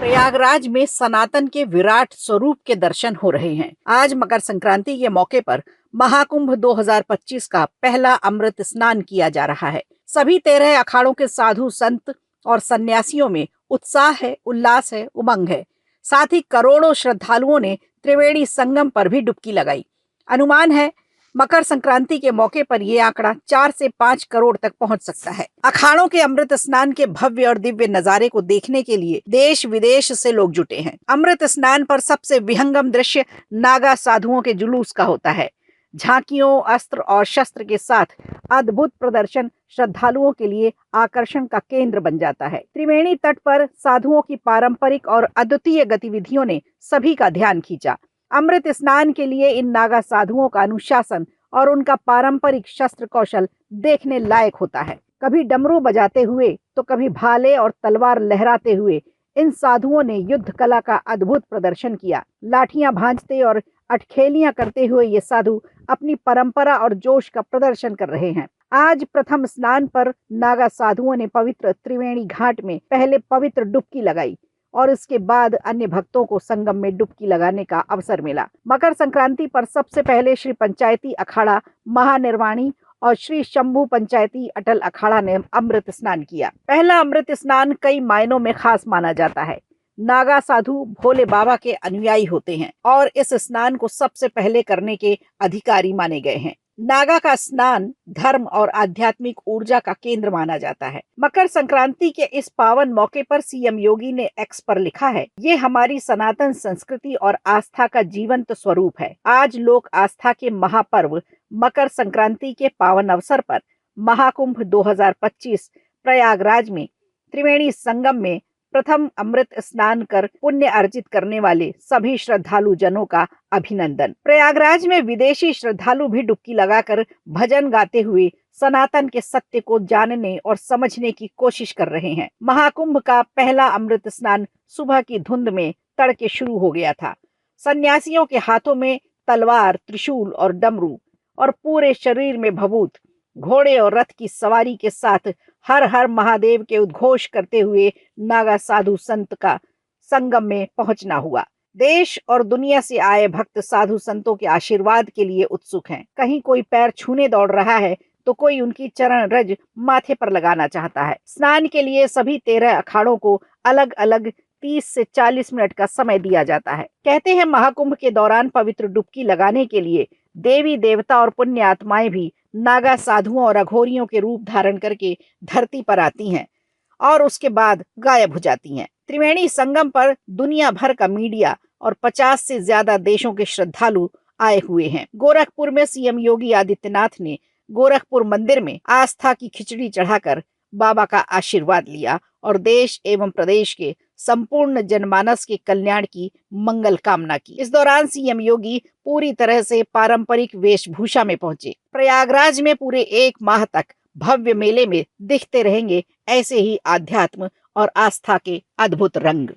प्रयागराज में सनातन के विराट स्वरूप के दर्शन हो रहे हैं। आज मकर संक्रांति के मौके पर महाकुंभ 2025 का पहला अमृत स्नान किया जा रहा है। सभी 13 अखाड़ों के साधु संत और सन्यासियों में उत्साह है, उल्लास है, उमंग है। साथ ही करोड़ों श्रद्धालुओं ने त्रिवेणी संगम पर भी डुबकी लगाई। अनुमान है मकर संक्रांति के मौके पर यह आंकड़ा 4 से 5 करोड़ तक पहुंच सकता है। अखाड़ों के अमृत स्नान के भव्य और दिव्य नजारे को देखने के लिए देश विदेश से लोग जुटे हैं। अमृत स्नान पर सबसे विहंगम दृश्य नागा साधुओं के जुलूस का होता है। झांकियों, अस्त्र और शस्त्र के साथ अद्भुत प्रदर्शन श्रद्धालुओं के लिए आकर्षण का केंद्र बन जाता है। त्रिवेणी तट पर साधुओं की पारंपरिक और अद्वितीय गतिविधियों ने सभी का ध्यान खींचा। अमृत स्नान के लिए इन नागा साधुओं का अनुशासन और उनका पारंपरिक शस्त्र कौशल देखने लायक होता है। कभी डमरू बजाते हुए तो कभी भाले और तलवार लहराते हुए इन साधुओं ने युद्ध कला का अद्भुत प्रदर्शन किया। लाठियां भांजते और अटखेलियां करते हुए ये साधु अपनी परंपरा और जोश का प्रदर्शन कर रहे हैं। आज प्रथम स्नान पर नागा साधुओं ने पवित्र त्रिवेणी घाट में पहले पवित्र डुबकी लगाई और इसके बाद अन्य भक्तों को संगम में डुबकी लगाने का अवसर मिला। मकर संक्रांति पर सबसे पहले श्री पंचायती अखाड़ा महानिर्वाणी और श्री शंभू पंचायती अटल अखाड़ा ने अमृत स्नान किया। पहला अमृत स्नान कई मायनों में खास माना जाता है। नागा साधु भोले बाबा के अनुयायी होते हैं और इस स्नान को सबसे पहले करने के अधिकारी माने गए हैं। नागा का स्नान धर्म और आध्यात्मिक ऊर्जा का केंद्र माना जाता है। मकर संक्रांति के इस पावन मौके पर सीएम योगी ने एक्स पर लिखा है, ये हमारी सनातन संस्कृति और आस्था का जीवंत स्वरूप है। आज लोक आस्था के महापर्व मकर संक्रांति के पावन अवसर पर महाकुंभ 2025 प्रयागराज में त्रिवेणी संगम में प्रथम अमृत स्नान कर पुण्य अर्जित करने वाले सभी श्रद्धालु जनों का अभिनंदन। प्रयागराज में विदेशी श्रद्धालु भी डुबकी लगाकर भजन गाते हुए सनातन के सत्य को जानने और समझने की कोशिश कर रहे हैं। महाकुंभ का पहला अमृत स्नान सुबह की धुंध में तड़के शुरू हो गया था। सन्यासियों के हाथों में तलवार, त्रिशूल और डमरू और पूरे शरीर में भभूत, घोड़े और रथ की सवारी के साथ हर हर महादेव के उद्घोष करते हुए नागा साधु संत का संगम में पहुंचना हुआ। देश और दुनिया से आए भक्त साधु संतों के आशीर्वाद के लिए उत्सुक हैं। कहीं कोई पैर छूने दौड़ रहा है तो कोई उनकी चरण रज माथे पर लगाना चाहता है। स्नान के लिए सभी 13 अखाड़ों को अलग अलग 30 से 40 मिनट का समय दिया जाता है। कहते हैं महाकुंभ के दौरान पवित्र डुबकी लगाने के लिए देवी देवता और पुण्य आत्माएं भी नागा साधुओं और अघोरियों के रूप धारण करके धरती पर आती हैं और उसके बाद गायब हो जाती हैं। त्रिवेणी संगम पर दुनिया भर का मीडिया और 50 से ज्यादा देशों के श्रद्धालु आए हुए हैं। गोरखपुर में सीएम योगी आदित्यनाथ ने गोरखपुर मंदिर में आस्था की खिचड़ी चढ़ाकर बाबा का आशीर्वाद लिया और देश एवं प्रदेश के संपूर्ण जनमानस के कल्याण की मंगल कामना की। इस दौरान सीएम योगी पूरी तरह से पारंपरिक वेशभूषा में पहुंचे। प्रयागराज में पूरे 1 माह तक भव्य मेले में दिखते रहेंगे ऐसे ही आध्यात्म और आस्था के अद्भुत रंग।